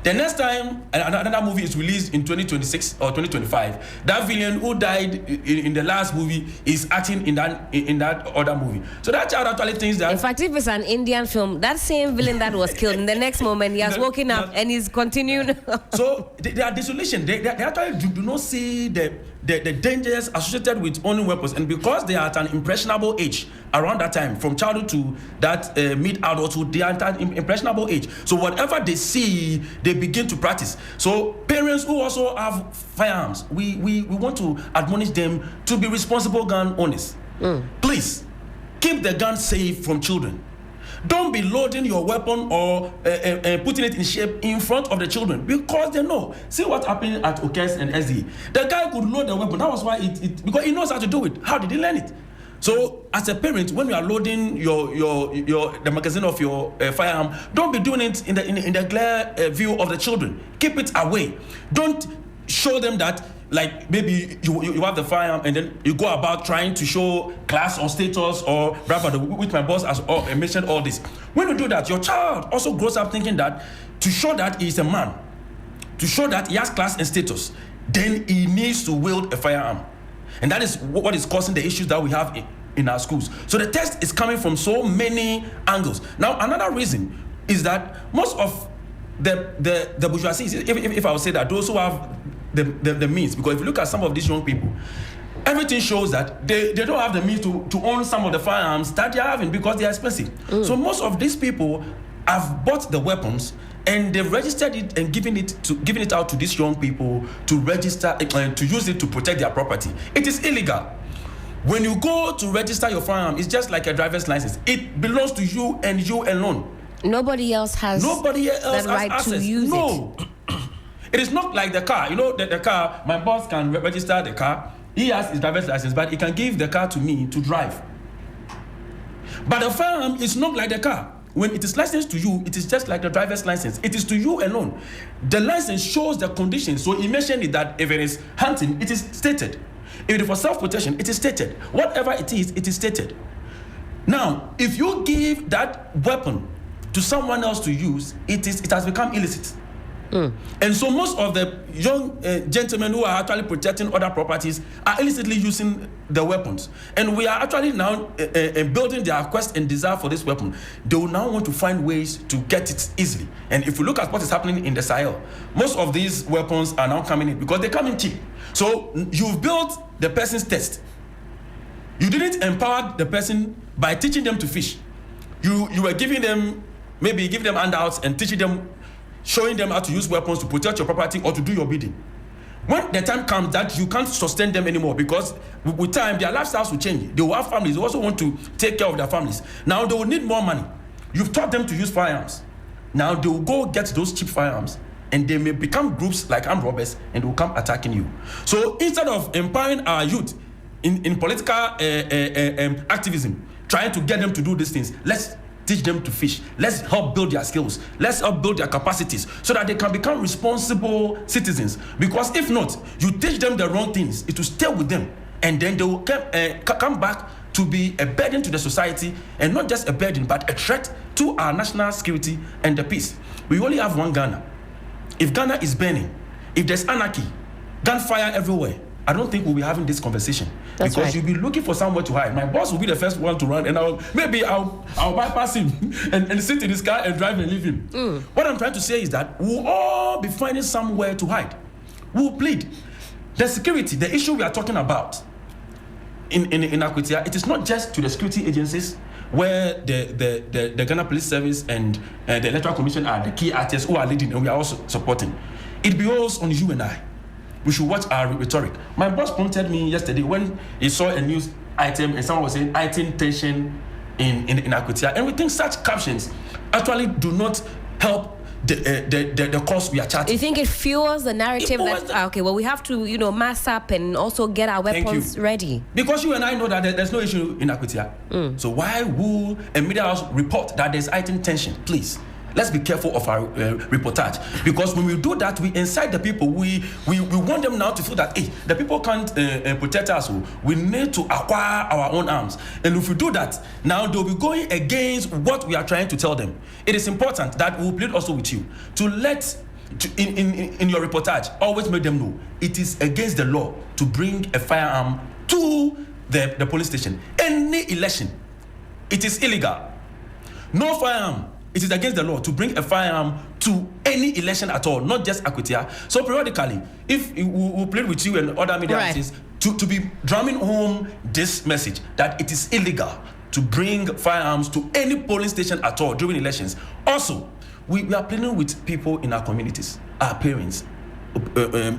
The next time another movie is released in 2026 or 2025, that villain who died in the last movie is acting in that other movie. So that child actually thinks that... In fact, if it's an Indian film, that same villain that was killed, in the next moment he has woken up and he's continuing. So they are disillusioned. They actually do not see the dangers associated with owning weapons. And because they are at an impressionable age around that time, from childhood to that mid-adulthood, they are at an impressionable age. So whatever they see, they begin to practice. So parents who also have firearms, we want to admonish them to be responsible gun owners. Please, keep the gun safe from children. Don't be loading your weapon or putting it in shape in front of the children, because they know. See what happened at Okes and SD. The guy could load the weapon. That was why because he knows how to do it. How did he learn it? So, as a parent, when you are loading the magazine of your firearm, don't be doing it in the glare view of the children. Keep it away. Don't show them that, like, maybe you have the firearm and then you go about trying to show class or status or brother, which my boss has mentioned all this. When you do that, your child also grows up thinking that to show that he is a man, to show that he has class and status, then he needs to wield a firearm. And that is what is causing the issues that we have in our schools. So the test is coming from so many angles. Now, another reason is that most of the bourgeoisie, if I would say that, those who have the means, because if you look at some of these young people, everything shows that they don't have the means to own some of the firearms that they're having because they're expensive. So most of these people have bought the weapons and they've registered it and giving it out to these young people to register to use it to protect their property. It is illegal. When you go to register your firearm, it's just like a driver's license. It belongs to you and you alone. Nobody else has the right access. to use it. It is not like the car. You know, the car, my boss can register the car. He has his driver's license, but he can give the car to me to drive. But the firearm is not like the car. When it is licensed to you, it is just like the driver's license. It is to you alone. The license shows the conditions. So he mentioned it that if it is hunting, it is stated. If it is for self-protection, it is stated. Whatever it is stated. Now, if you give that weapon to someone else to use, it has become illicit. And so most of the young gentlemen who are actually protecting other properties are illicitly using the weapons. And we are actually now building their quest and desire for this weapon. They will now want to find ways to get it easily. And if you look at what is happening in the Sahel, most of these weapons are now coming in because they come in cheap. So you've built the person's test. You didn't empower the person by teaching them to fish. You were giving them handouts and teaching them, showing them how to use weapons to protect your property or to do your bidding. When the time comes that you can't sustain them anymore because with time their lifestyles will change. They will have families. They also want to take care of their families. Now they will need more money. You've taught them to use firearms. Now they will go get those cheap firearms and they may become groups like armed robbers and they will come attacking you. So instead of empowering our youth in political activism, trying to get them to do these things, let's teach them to fish. Let's help build their skills. Let's help build their capacities so that they can become responsible citizens. Because if not, you teach them the wrong things, it will stay with them. And then they will come back to be a burden to the society, and not just a burden, but a threat to our national security and the peace. We only have one Ghana. If Ghana is burning, if there's anarchy, gunfire everywhere, I don't think we'll be having this conversation. That's because right. You'll be looking for somewhere to hide. My boss will be the first one to run, and I'll bypass him and sit in his car and drive and leave him. What I'm trying to say is that we'll all be finding somewhere to hide. We'll plead. The security, the issue we are talking about in Akwatia, it is not just to the security agencies where the Ghana Police Service and the Electoral Commission are the key actors who are leading, and we are also supporting. It behoves on you and I. We should watch our rhetoric. My boss prompted me yesterday when he saw a news item and someone was saying heightened tension in Akwatia, and we think such captions actually do not help the cause we are charting. You think it fuels the narrative we have to mass up and also get our weapons ready? Because you and I know that there's no issue in Akwatia. So why will a media house report that there's heightened tension? Please. Let's be careful of our reportage, because when we do that, we incite the people. We want them now to feel that the people can't protect us. We need to acquire our own arms, and if we do that, now they'll be going against what we are trying to tell them. It is important that we will plead also with you to in your reportage always make them know it is against the law to bring a firearm to the police station. Any election, it is illegal. No firearm. It is against the law to bring a firearm to any election at all, not just Akwatia. So periodically, if we plead with you and other media houses to be drumming home this message that it is illegal to bring firearms to any polling station at all during elections. Also, we are pleading with people in our communities, our parents,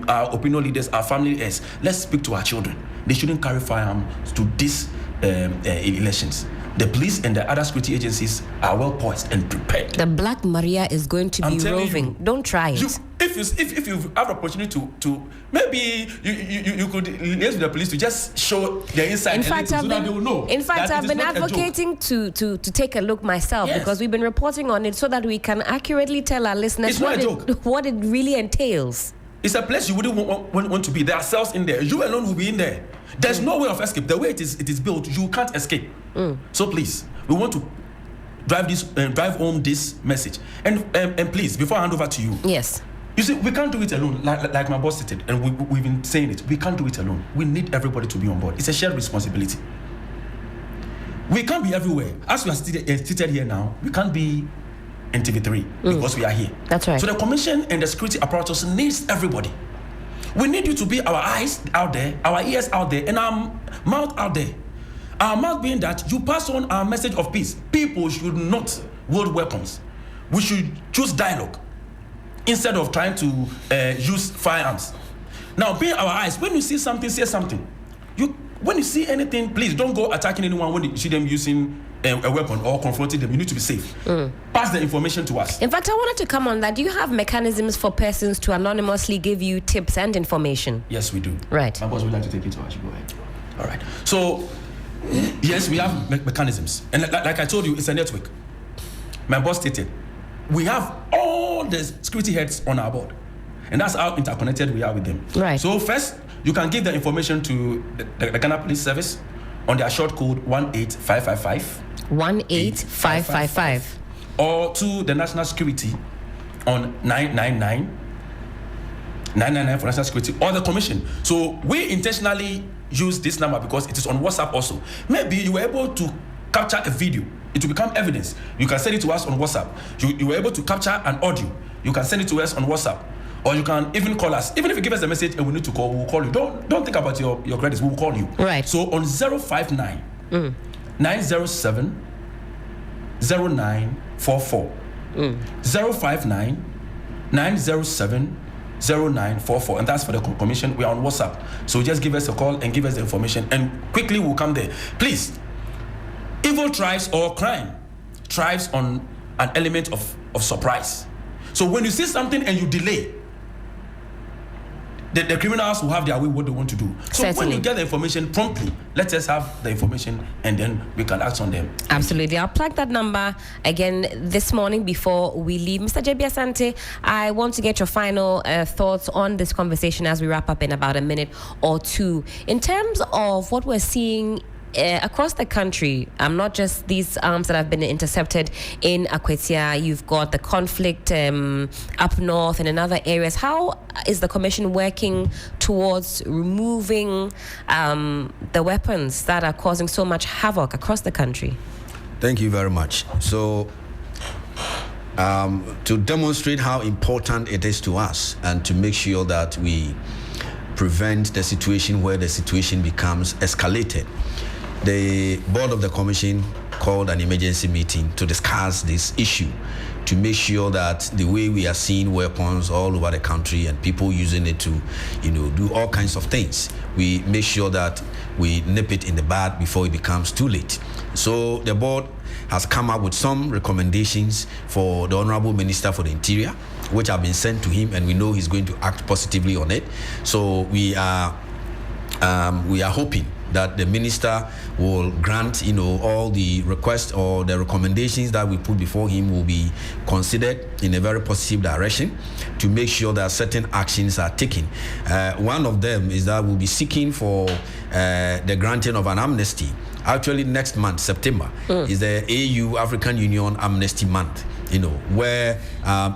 our opinion leaders, our family heads. Let's speak to our children. They shouldn't carry firearms to these elections. The police and the other security agencies are well poised and prepared. The Black Maria is going to be roving. Don't try it. If if you have the opportunity to maybe you could liaise with the police to just show their insight. In fact, so that they will know. In fact, I've been advocating to take a look myself, because we've been reporting on it so that we can accurately tell our listeners what it really entails. It's a place you wouldn't want to be. There are cells in there. You alone will be in there. There's no way of escape. The way it is built, you can't escape. So please, we want to drive home this message. And please, before I hand over to you. Yes. You see, we can't do it alone. Like my boss stated, and we've been saying it. We can't do it alone. We need everybody to be on board. It's a shared responsibility. We can't be everywhere. As we are seated here now, we can't be in TV3 because we are here. That's right. So the commission and the security apparatus needs everybody. We need you to be our eyes out there, our ears out there, and our mouth out there. Our mouth being that you pass on our message of peace. People should not wield weapons. We should choose dialogue instead of trying to use firearms. Now, being our eyes, when you see something, say something. When you see anything, please don't go attacking anyone when you see them using a weapon or confronting them. You need to be safe. Pass the information to us. In fact, I wanted to come on that. Do you have mechanisms for persons to anonymously give you tips and information? Yes, we do. Right. My boss would like to take it to us. Go ahead. All right. So, yes, we have mechanisms. And like I told you, it's a network. My boss stated, we have all the security heads on our board. And that's how interconnected we are with them. Right. So first, you can give the information to the Ghana Police Service on their short code 18555. 18555. Or to the National Security on 999 for National Security, or the Commission. So we intentionally use this number because it is on WhatsApp also. Maybe you were able to capture a video. It will become evidence. You can send it to us on WhatsApp. You were able to capture an audio. You can send it to us on WhatsApp. Or you can even call us. Even if you give us a message and we need to call, we'll call you. Don't think about your credits. We'll call you. Right. So on 059 907 0944. 059 907 0944. And that's for the commission. We are on WhatsApp. So just give us a call and give us the information. And quickly we'll come there. Please, evil thrives or crime thrives on an element of surprise. So when you see something and you delay, the criminals will have their way what they want to do. So Certainly. When you get the information promptly, let us have the information and then we can act on them. Absolutely. I'll plug that number again this morning before we leave. Mr. J.B. Asante, I want to get your final thoughts on this conversation as we wrap up in about a minute or two. In terms of what we're seeing across the country, not just these arms that have been intercepted in Akwatia, you've got the conflict up north and in other areas. How is the Commission working towards removing the weapons that are causing so much havoc across the country? Thank you very much. So, to demonstrate how important it is to us and to make sure that we prevent the situation where the situation becomes escalated, the board of the commission called an emergency meeting to discuss this issue, to make sure that the way we are seeing weapons all over the country and people using it to, do all kinds of things, we make sure that we nip it in the bud before it becomes too late. So the board has come up with some recommendations for the Honorable Minister for the Interior, which have been sent to him, and we know he's going to act positively on it. So we are hoping that the minister will grant, all the requests or the recommendations that we put before him will be considered in a very positive direction to make sure that certain actions are taken. One of them is that we'll be seeking for the granting of an amnesty. Actually, next month, September, is the AU, African Union Amnesty Month. Where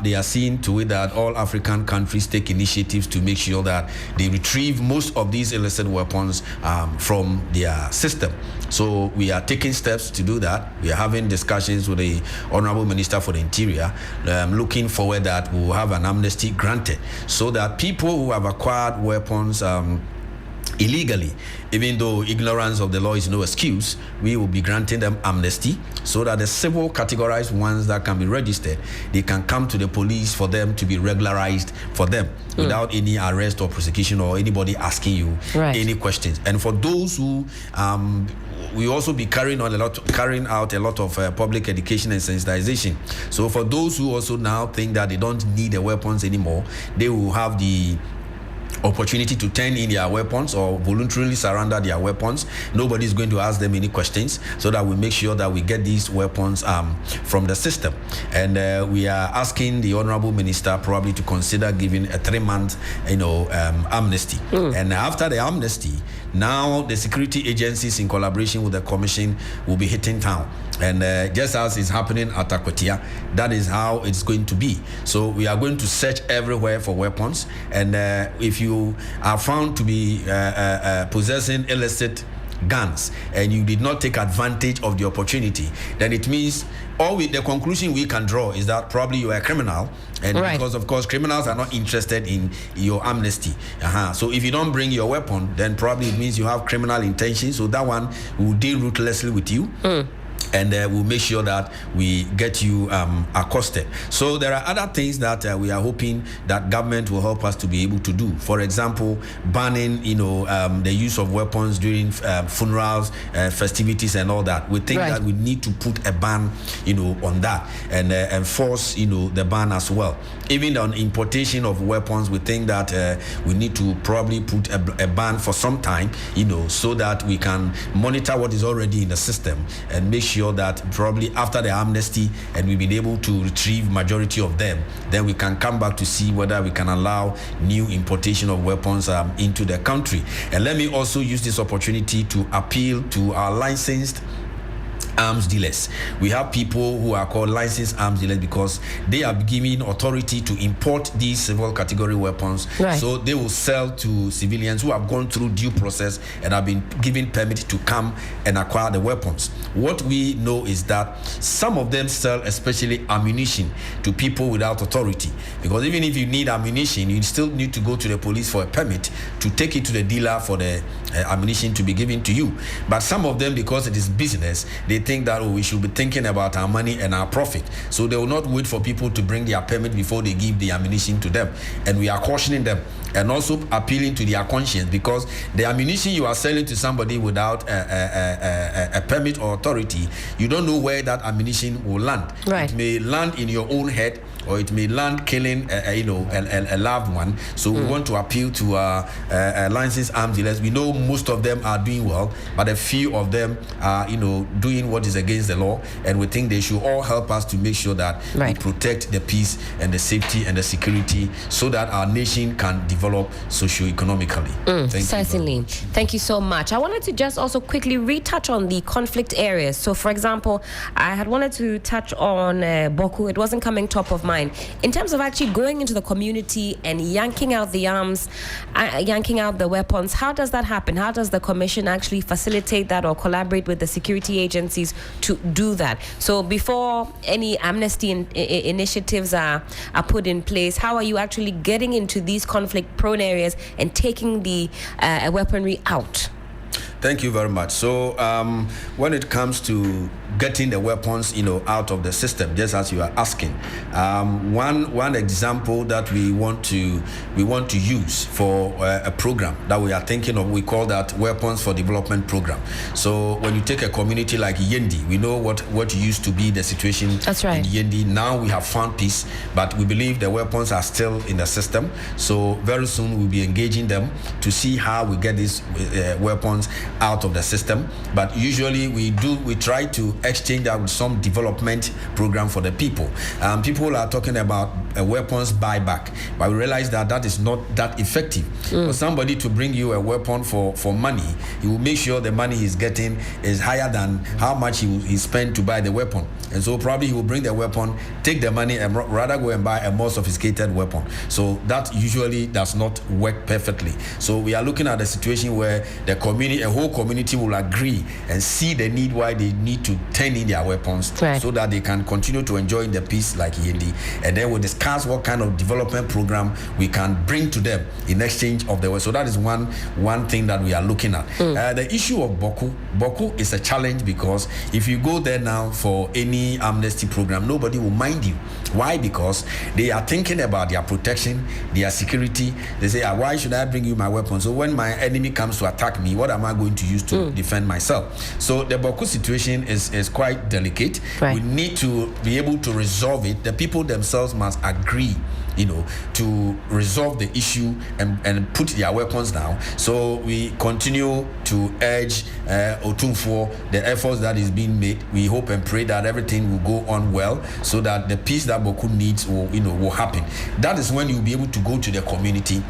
they are seeing to it that all African countries take initiatives to make sure that they retrieve most of these illicit weapons from their system. So we are taking steps to do that. We are having discussions with the Honorable Minister for the Interior, looking forward that we will have an amnesty granted so that people who have acquired weapons illegally. Even though ignorance of the law is no excuse, we will be granting them amnesty so that the civil categorized ones that can be registered, they can come to the police for them to be regularized for them without any arrest or prosecution or anybody asking you any questions. And for those who we also be carrying out a lot of public education and sensitization. So for those who also now think that they don't need the weapons anymore, they will have the opportunity to turn in their weapons or voluntarily surrender their weapons. Nobody is going to ask them any questions, so that we make sure that we get these weapons from the system. And we are asking the Honorable Minister probably to consider giving a 3-month amnesty. And after the amnesty, now the security agencies in collaboration with the commission will be hitting town. And just as is happening at Akwatia, that is how it's going to be. So we are going to search everywhere for weapons. And if you are found to be possessing illicit guns and you did not take advantage of the opportunity, then it means the conclusion we can draw is that probably you are a criminal, and because of course criminals are not interested in your amnesty. So if you don't bring your weapon, then probably it means you have criminal intentions, so that one will deal ruthlessly with you. And we'll make sure that we get you accosted. So there are other things that we are hoping that government will help us to be able to do. For example, banning, the use of weapons during funerals, festivities, and all that. We think that we need to put a ban, on that and enforce, the ban as well. Even on importation of weapons, we think that we need to probably put a ban for some time, so that we can monitor what is already in the system and make sure that probably after the amnesty and we've been able to retrieve majority of them, then we can come back to see whether we can allow new importation of weapons into the country. And let me also use this opportunity to appeal to our licensed arms dealers. We have people who are called licensed arms dealers because they are given authority to import these civil category weapons. So they will sell to civilians who have gone through due process and have been given permit to come and acquire the weapons. What we know is that some of them sell especially ammunition to people without authority, because even if you need ammunition, you still need to go to the police for a permit to take it to the dealer for the ammunition to be given to you. But some of them, because it is business, they think that we should be thinking about our money and our profit. So they will not wait for people to bring their permit before they give the ammunition to them. And we are cautioning them and also appealing to their conscience, because the ammunition you are selling to somebody without a permit or authority, you don't know where that ammunition will land. It may land in your own head, or it may land killing a loved one. So we want to appeal to our licensed arms dealers. We know most of them are doing well, but a few of them are doing what is against the law, and we think they should all help us to make sure that we protect the peace and the safety and the security, so that our nation can develop socio-economically. Certainly. Thank you so much. I wanted to just also quickly retouch on the conflict areas. So for example, I had wanted to touch on Boku. It wasn't coming top of mind. In terms of actually going into the community and yanking out the arms, yanking out the weapons, how does that happen? How does the commission actually facilitate that or collaborate with the security agencies to do that? So before any amnesty initiatives are put in place, how are you actually getting into these conflict-prone areas and taking the weaponry out? Thank you very much. So when it comes to getting the weapons, out of the system, just as you are asking, one example that we want to use for a program that we are thinking of, we call that Weapons for Development Program. So when you take a community like Yendi, we know what used to be the situation in Yendi. Now we have found peace, but we believe the weapons are still in the system. So very soon we'll be engaging them to see how we get these weapons out of the system. But usually we try to exchange that with some development program for the people. People are talking about a weapons buyback, but we realize that is not that effective. For somebody to bring you a weapon for money, he will make sure the money he's getting is higher than how much he spent to buy the weapon. And so probably he will bring the weapon, take the money, and rather go and buy a more sophisticated weapon. So that usually does not work perfectly. So we are looking at a situation where the community, a whole whole community will agree and see the need why they need to turn in their weapons, right, so that they can continue to enjoy the peace like Yendi. And then we'll discuss what kind of development program we can bring to them in exchange of the weapons. So that is one thing that we are looking at. The issue of Boku is a challenge, because if you go there now for any amnesty program, nobody will mind you. Why? Because they are thinking about their protection, their security. They say, why should I bring you my weapons? So when my enemy comes to attack me, what am I going to use to defend myself? So the Boku situation is quite delicate. Right. We need to be able to resolve it. The people themselves must agree, to resolve the issue and put their weapons down. So we continue to urge Otumfuo, the efforts that is being made. We hope and pray that everything will go on well, so that the peace that Boku needs will happen. That is when you'll be able to go to the community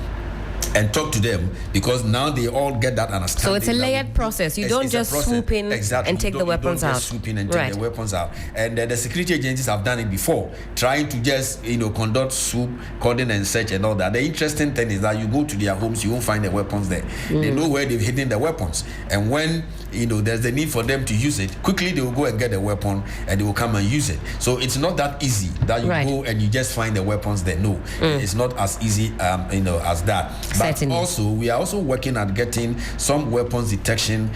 and talk to them, because now they all get that understanding. So it's a layered process. You don't just swoop in and take the weapons out. Swoop in and take the weapons out. And the security agencies have done it before, trying to just conduct swoop, cordon and search and all that. The interesting thing is that you go to their homes, you won't find the weapons there. They know where they've hidden the weapons, and when there's the need for them to use it, quickly they will go and get the weapon and they will come and use it. So it's not that easy that you go and you just find the weapons there. No, it's not as easy as that. But Certainly. also we are also working at getting some weapons detection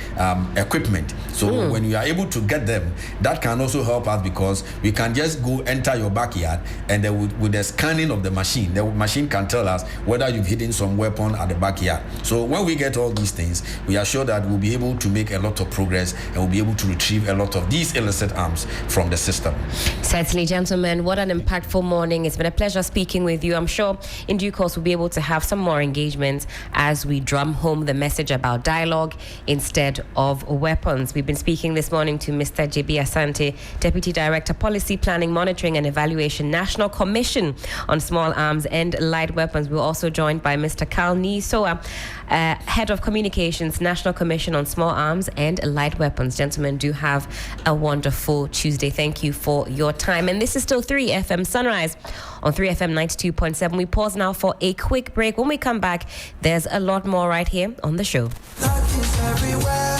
equipment. So when we are able to get them, that can also help us, because we can just go enter your backyard, and then with the scanning of the machine can tell us whether you've hidden some weapon at the backyard. So when we get all these things, we are sure that we'll be able to make a lot of progress, and we'll be able to retrieve a lot of these illicit arms from the system. Certainly, gentlemen, what an impactful morning. It's been a pleasure speaking with you. I'm sure in due course we'll be able to have some more engagement as we drum home the message about dialogue instead of weapons. We've been speaking this morning to Mr. J.B. Asante, Deputy Director, Policy Planning, Monitoring and Evaluation, National Commission on Small Arms and Light Weapons. We're also joined by Mr. Carl Nisoa, Head of Communications, National Commission on Small Arms and Light Weapons. Gentlemen, do have a wonderful Tuesday. Thank you for your time. And this is still 3FM Sunrise on 3FM 92.7. We pause now for a quick break. When we come back, there's a lot more right here on the show. Love is everywhere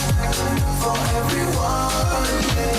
for everyone.